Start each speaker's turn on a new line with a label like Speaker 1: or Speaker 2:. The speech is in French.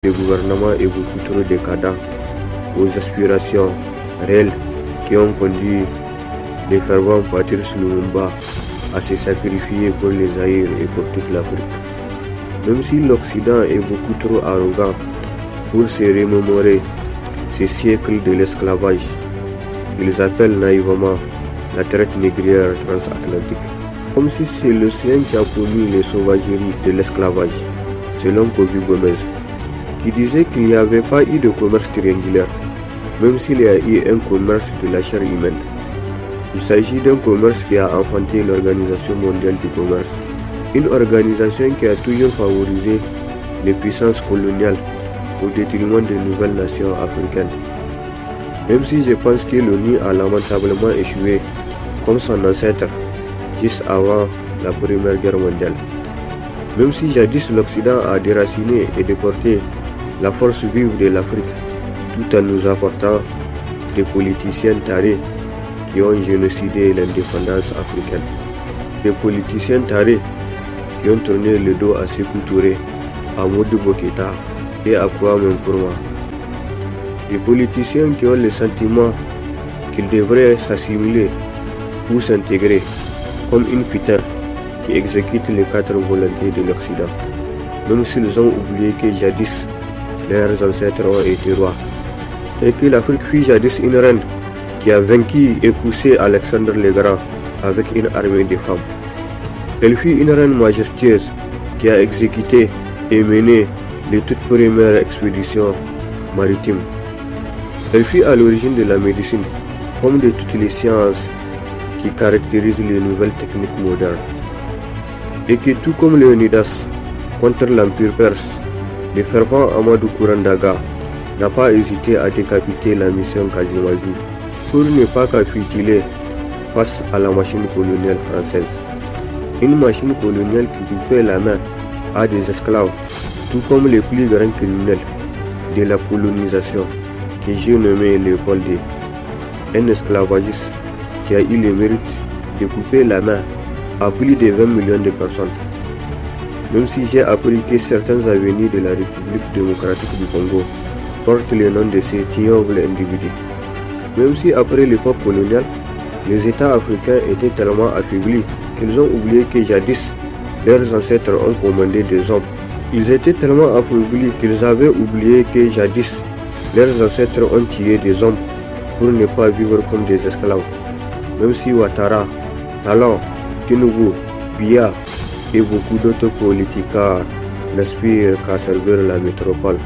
Speaker 1: Le gouvernement est beaucoup trop décadent aux aspirations réelles qui ont conduit les fervents Patrice Lumumba à se sacrifier pour les Zaïre et pour toute l'Afrique. Même si l'Occident est beaucoup trop arrogant pour se remémorer ces siècles de l'esclavage, ils appellent naïvement la traite négrière transatlantique, comme si c'est l'océan qui a commis les sauvageries de l'esclavage, selon Kofi Gomez, qui disait qu'il n'y avait pas eu de commerce triangulaire, même s'il y a eu un commerce de la chair humaine. Il s'agit d'un commerce qui a enfanté l'Organisation mondiale du commerce, une organisation qui a toujours favorisé les puissances coloniales au détriment des nouvelles nations africaines. Même si je pense que l'ONU a lamentablement échoué comme son ancêtre juste avant la Première Guerre mondiale. Même si jadis l'Occident a déraciné et déporté la force vive de l'Afrique, tout en nous apportant des politiciens tarés qui ont génocidé l'indépendance africaine. Des politiciens tarés qui ont tourné le dos à Sékou Touré, à Modibo Keïta et à Kwame Nkrumah. Des politiciens qui ont le sentiment qu'ils devraient s'assimiler ou s'intégrer comme une putain qui exécute les 4 volontés de l'Occident, même s'ils ont oublié que jadis leurs ancêtres ont été rois, et que l'Afrique fut jadis une reine qui a vaincu et poussé Alexandre le Grand avec une armée de femmes. Elle fut une reine majestueuse qui a exécuté et mené les toutes premières expéditions maritimes. Elle fut à l'origine de la médecine, comme de toutes les sciences qui caractérisent les nouvelles techniques modernes. Et que tout comme Léonidas contre l'Empire perse, le fervent Amadou Kourandaga n'a pas hésité à décapiter la mission Kazimazi pour ne pas capituler face à la machine coloniale française. Une machine coloniale qui coupait la main à des esclaves, tout comme les plus grands criminels de la colonisation que j'ai nommé Léopold II, un esclavagiste qui a eu le mérite de couper la main à plus de 20 millions de personnes. Même si j'ai appris que certaines avenues de la République démocratique du Congo portent le nom de ces ignobles individus. Même si après l'époque coloniale, les États africains étaient tellement affaiblis qu'ils ont oublié que jadis, leurs ancêtres ont commandé des hommes. Ils étaient tellement affaiblis qu'ils avaient oublié que jadis, leurs ancêtres ont tué des hommes pour ne pas vivre comme des esclaves. Même si Ouattara, Talon, Tinubu, Biya et beaucoup d'autres politiciens n'aspirent qu'à servir la métropole.